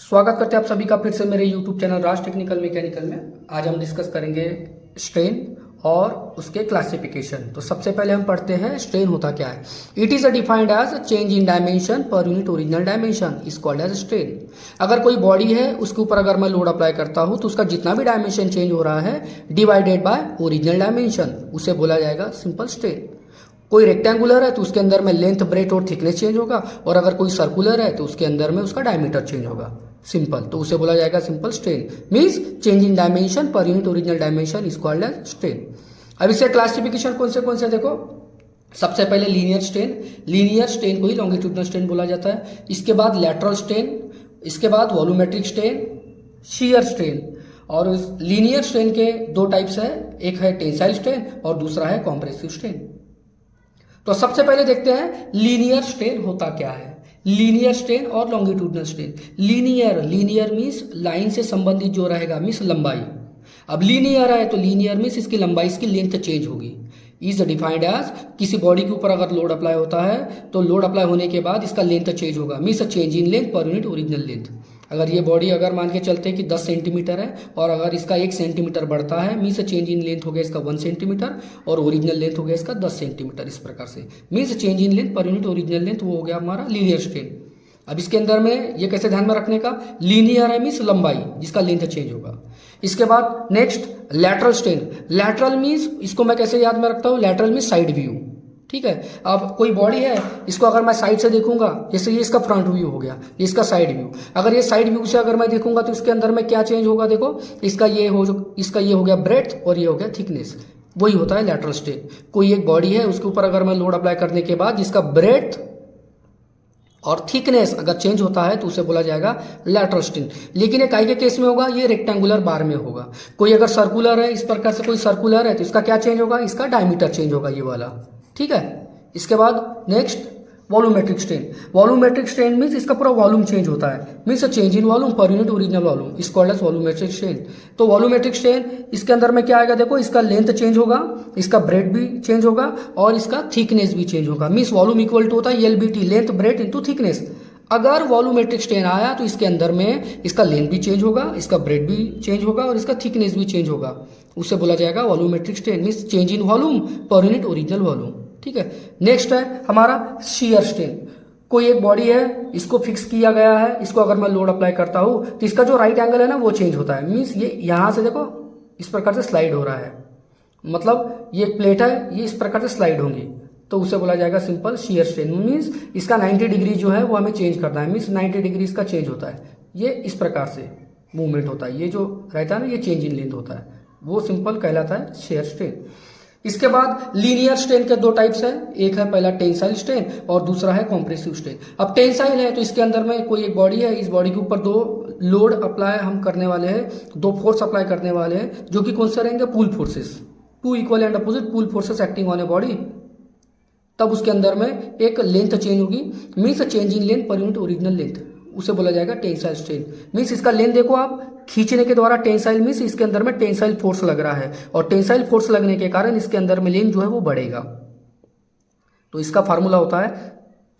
स्वागत करते हैं आप सभी का फिर से मेरे YouTube चैनल राज टेक्निकल मैकेनिकल में। आज हम डिस्कस करेंगे स्ट्रेन और उसके क्लासिफिकेशन। तो सबसे पहले हम पढ़ते हैं स्ट्रेन होता क्या है। It is defined as change in dimension per unit original dimension is called as strain. अगर कोई बॉडी है उसके ऊपर अगर मैं लोड अप्लाई करता हूं तो उसका जितना भी डायमेंशन चेंज हो रहा है डिवाइडेड बाय ओरिजिनल डायमेंशन, उसे बोला जाएगा सिंपल स्ट्रेन। कोई रेक्टेंगुलर है तो उसके अंदर में लेंथ, ब्रेथ और थिकनेस चेंज होगा, और अगर कोई सर्कुलर है तो उसके अंदर में उसका डायमीटर चेंज होगा सिंपल, तो उसे बोला जाएगा simple strain. Means change in dimension per unit original dimension is called as strain. अब इसके क्लासिफिकेशन कौन से देखो। सबसे पहले लीनियर स्ट्रेन को ही लॉन्गिट्यूडनल स्ट्रेन बोला जाता है। इसके बाद लैटरल स्ट्रेन, इसके बाद वॉल्यूमेट्रिक स्ट्रेन, शीयर स्ट्रेन। और लीनियर स्ट्रेन के दो टाइप्स है, एक है टेंसाइल स्ट्रेन और दूसरा है कॉम्प्रेसिव स्ट्रेन। तो सबसे पहले देखते हैं लीनियर स्ट्रेन होता क्या है। लीनियर स्ट्रेन और longitudinal strain. Linear means line से संबंधित जो रहेगा, मींस लंबाई। अब लीनियर है तो लीनियर मींस इसकी लंबाई, इसकी लेंथ चेंज होगी। इज डिफाइंड एज किसी बॉडी के ऊपर अगर लोड अप्लाई होता है तो लोड अप्लाई होने के बाद इसका लेंथ चेंज होगा, means change in length per unit original length. अगर ये बॉडी अगर मान के चलते कि 10 सेंटीमीटर है और अगर इसका 1 सेंटीमीटर बढ़ता है, मीन्स चेंज इन लेंथ हो गया इसका 1 सेंटीमीटर और ओरिजिनल लेंथ हो गया इसका 10 सेंटीमीटर। इस प्रकार से means change in length per unit original length, वो हो गया हमारा लीनियर स्ट्रेन। अब इसके अंदर में ये कैसे ध्यान में रखने का, लीनियर है मीन्स लंबाई जिसका लेंथ चेंज होगा। इसके बाद next lateral strain. Lateral means इसको मैं कैसे याद में रखता हूँ, लैटरल मीन्स साइड व्यू। ठीक है, अब कोई बॉडी है, इसको अगर मैं साइड से देखूंगा, जैसे ये इसका फ्रंट व्यू हो गया, ये इसका साइड व्यू। अगर ये साइड व्यू से अगर मैं देखूंगा तो इसके अंदर में क्या चेंज होगा, देखो इसका ये हो गया ब्रेड्थ और ये हो गया थिकनेस, वही होता है लैटरल स्ट्रेन। कोई एक बॉडी है उसके ऊपर अगर मैं लोड अप्लाई करने के बाद जिसका ब्रेड्थ और थिकनेस अगर चेंज होता है तो उसे बोला जाएगा लैटरल स्ट्रेन। लेकिन एक के केस में होगा, ये रेक्टेंगुलर बार में होगा। कोई अगर सर्कुलर है, इस प्रकार से कोई सर्कुलर है तो इसका क्या चेंज होगा, इसका डायमीटर चेंज होगा, ये वाला। ठीक है, इसके बाद नेक्स्ट वॉल्यूमेट्रिक स्ट्रेन मींस इसका पूरा वॉल्यूम चेंज होता है, means change in volume per unit original volume is called as volumetric strain. तो वॉल्यूमेट्रिक स्ट्रेन इसके अंदर में क्या आएगा, देखो इसका लेंथ चेंज होगा, इसका ब्रेड भी चेंज होगा और इसका थिकनेस भी चेंज होगा। मींस वॉल्यूम इक्वल टू होता है LBT, length bread into thickness. अगर वॉल्यूमेट्रिक स्ट्रेन आया तो इसके अंदर में इसका लेंथ भी चेंज होगा, इसका ब्रेड भी चेंज होगा और इसका थिकनेस भी चेंज होगा, उसे बोला जाएगा volumetric strain. Means change in volume per unit original volume. ठीक है, नेक्स्ट है हमारा शीयर स्ट्रेन। कोई एक बॉडी है, इसको फिक्स किया गया है, इसको अगर मैं लोड अप्लाई करता हूं तो इसका जो राइट एंगल है ना वो चेंज होता है। मींस ये यहां से देखो इस प्रकार से स्लाइड हो रहा है, मतलब ये प्लेट है, ये इस प्रकार से स्लाइड होंगी, तो उसे बोला जाएगा सिंपल शीयर स्ट्रेन। मींस इसका 90 डिग्री जो है वो हमें चेंज करना है, मींस 90 डिग्री इसका चेंज होता है, ये इस प्रकार से मूवमेंट होता है। ये जो रहता है ना, ये चेंज इन लेंथ होता है, वो सिंपल कहलाता है शीयर स्ट्रेन। इसके बाद लीनियर स्ट्रेन के दो टाइप्स है, एक है पहला टेंसाइल स्ट्रेन और दूसरा है कॉम्प्रेसिव स्ट्रेन। अब टेंसाइल है तो इसके अंदर में कोई एक बॉडी है, इस बॉडी के ऊपर दो लोड अप्लाई हम करने वाले हैं, दो फोर्स अप्लाई करने वाले हैं, जो कि कौन से रहेंगे, pull forces, two equal and opposite pull forces acting on a body. तब उसके अंदर में एक लेंथ चेंज होगी, means change in length per unit original length, उसे बोला जाएगा टेंसाइल स्ट्रेन। मीन्स इसका लेंथ देखो आप, खींचने के द्वारा टेंसाइल मीन्स इसके अंदर में टेंसाइल फोर्स लग रहा है और टेंसाइल फोर्स लगने के कारण इसके अंदर में लेंथ जो है वो बढ़ेगा। तो इसका फार्मूला होता है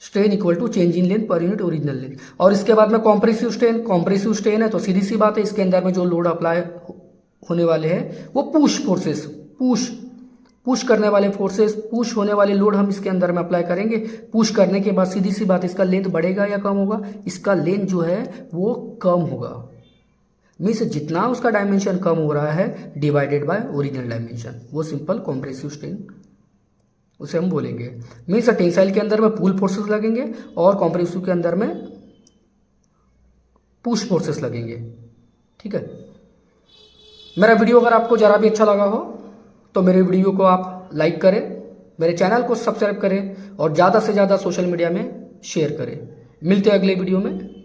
strain equal to change in length per unit original length. और इसके बाद में कॉम्प्रेसिव स्ट्रेन है तो सीधी सी बात है, इसके अंदर में जो लोड अप्लाई होने वाले हैं वो पुश फोर्सेस, पुश करने वाले फोर्सेस, पुश होने वाले लोड हम इसके अंदर में अप्लाई करेंगे। पुश करने के बाद सीधी सी बात, इसका लेंथ बढ़ेगा या कम होगा, इसका लेंथ जो है वो कम होगा। मीन्स जितना उसका डायमेंशन कम हो रहा है डिवाइडेड बाय ओरिजिनल डायमेंशन, वो सिंपल कॉम्प्रेसिव स्ट्रेन उसे हम बोलेंगे। मीन्स टेंसाइल के अंदर में पुल फोर्सेस लगेंगे और कॉम्प्रेसिव के अंदर में पुश फोर्सेस लगेंगे। ठीक है, मेरा वीडियो अगर आपको जरा भी अच्छा लगा हो तो मेरे वीडियो को आप लाइक करें, मेरे चैनल को सब्सक्राइब करें और ज़्यादा से ज़्यादा सोशल मीडिया में शेयर करें। मिलते हैं अगले वीडियो में।